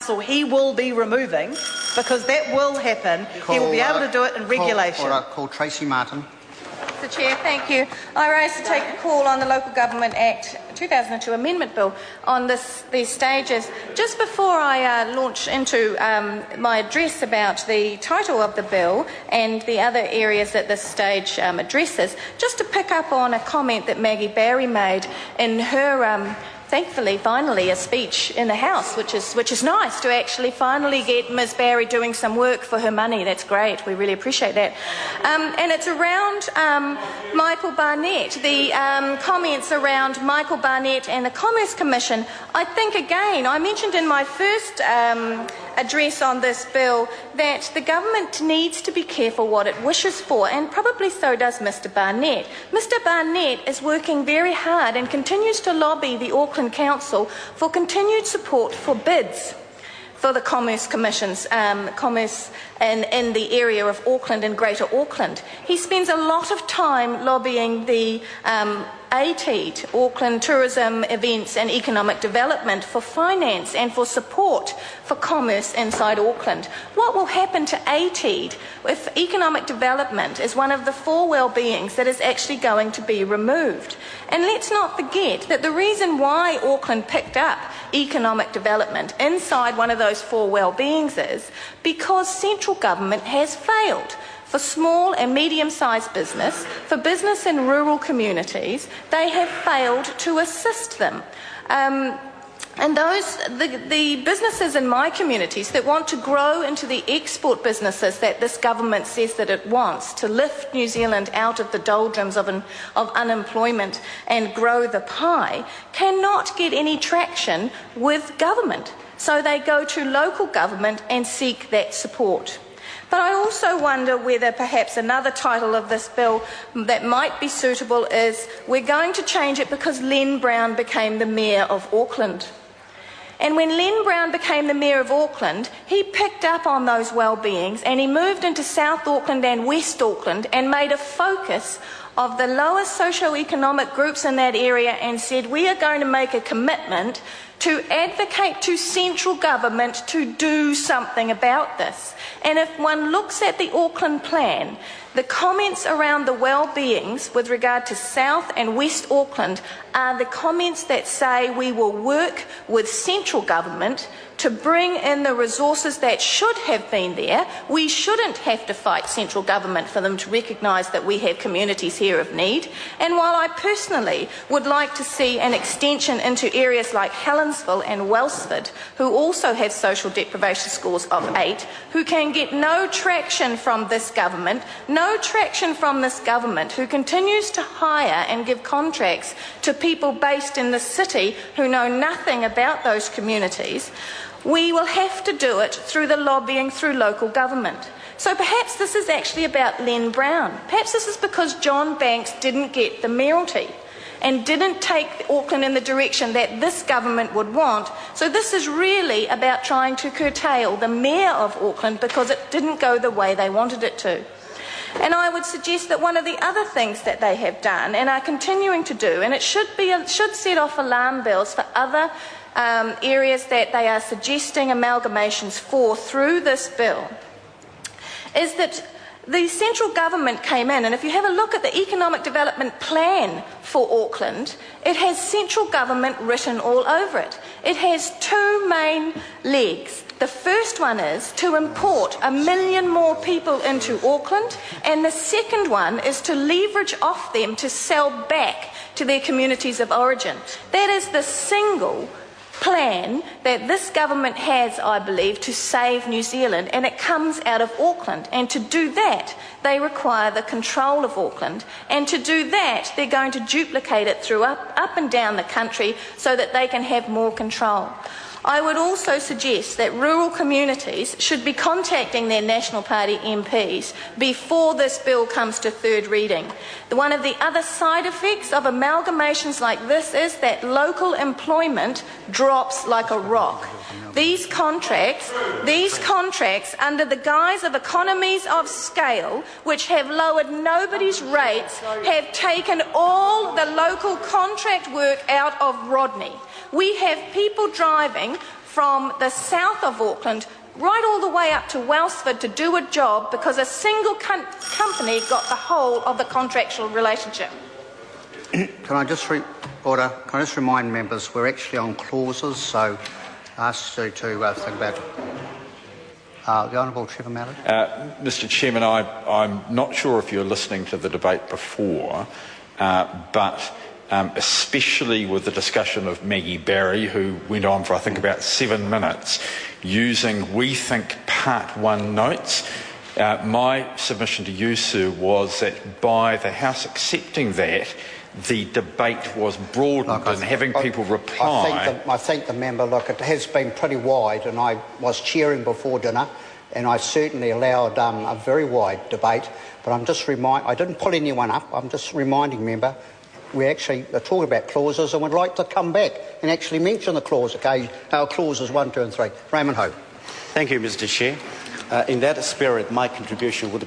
So he will be removing, because that will happen. He will be able to do it in regulation. Call Tracy Martin. Mr. Chair, thank you. I rise to take a call on the Local Government Act 2002 Amendment Bill on these stages. Just before I launch into my address about the title of the bill and the other areas that this stage addresses, just to pick up on a comment that Maggie Barry made in her thankfully, finally, a speech in the House, which is nice to actually finally get Ms Barry doing some work for her money. That's great. We really appreciate that. And it's around Michael Barnett, the comments around Michael Barnett and the Commerce Commission. I think, again, I mentioned in my first address on this bill that the government needs to be careful what it wishes for, and probably so does Mr Barnett. Mr Barnett is working very hard and continues to lobby the Auckland Council for continued support for bids for the Commerce Commission's commerce in the area of Auckland and Greater Auckland. He spends a lot of time lobbying the ATED, Auckland Tourism, Events and Economic Development, for finance and for support for commerce inside Auckland. What will happen to ATED if economic development is one of the 4 well-beings that is actually going to be removed? And let's not forget that the reason why Auckland picked up economic development inside one of those 4 well-beings is because central government has failed. For small and medium-sized business, for business in rural communities, they have failed to assist them. And the businesses in my communities that want to grow into the export businesses that this government says that it wants to lift New Zealand out of the doldrums of unemployment and grow the pie cannot get any traction with government. So they go to local government and seek that support. But I also wonder whether perhaps another title of this bill that might be suitable is "We're going to change it because Len Brown became the Mayor of Auckland." And when Len Brown became the Mayor of Auckland, he picked up on those well-beings and he moved into South Auckland and West Auckland and made a focus of the lower socio-economic groups in that area and said, we are going to make a commitment to advocate to central government to do something about this. And if one looks at the Auckland plan, the comments around the well-beings with regard to South and West Auckland are the comments that say we will work with central government to bring in the resources that should have been there. We shouldn't have to fight central government for them to recognise that we have communities here of need. And while I personally would like to see an extension into areas like Helensville and Wellsford, who also have social deprivation scores of 8, who can get no traction from this government, who continues to hire and give contracts to people based in the city who know nothing about those communities, we will have to do it through the lobbying through local government. So perhaps this is actually about Len Brown. Perhaps this is because John Banks didn't get the mayoralty and didn't take Auckland in the direction that this government would want. So this is really about trying to curtail the Mayor of Auckland because it didn't go the way they wanted it to. And I would suggest that one of the other things that they have done and are continuing to do, and it should set off alarm bells for other areas that they are suggesting amalgamations for through this bill, is that the central government came in, and if you have a look at the economic development plan for Auckland, it has central government written all over it. It has 2 main legs. The first one is to import 1 million more people into Auckland, and the second one is to leverage off them to sell back to their communities of origin. That is the single plan that this government has, I believe, to save New Zealand, and it comes out of Auckland. And to do that, they require the control of Auckland, and to do that, they're going to duplicate it through up and down the country so that they can have more control. I would also suggest that rural communities should be contacting their National Party MPs before this bill comes to third reading. One of the other side effects of amalgamations like this is that local employment drops like a rock. These contracts, under the guise of economies of scale, which have lowered nobody's rates, have taken all the local contract work out of Rodney. We have people driving from the south of Auckland right all the way up to Welsford to do a job because a single company got the whole of the contractual relationship. Can I just remind members we're actually on clauses, so I ask you to think about it. The Honourable Trevor Mallard. Mr Chairman, I'm not sure if you're listening to the debate before, but especially with the discussion of Maggie Barry, who went on for I think about 7 minutes, using we think Part 1 notes. My submission to you, Sir, was that by the House accepting that, the debate was broadened and having people reply. I think the member, look, it has been pretty wide, and I was chairing before dinner, and I certainly allowed a very wide debate, but I didn't pull anyone up, I'm just reminding member, we actually are talking about clauses and would like to come back and actually mention the clause, our clauses 1, 2 and 3. Raymond Ho. Thank you, Mr Chair. In that spirit, my contribution would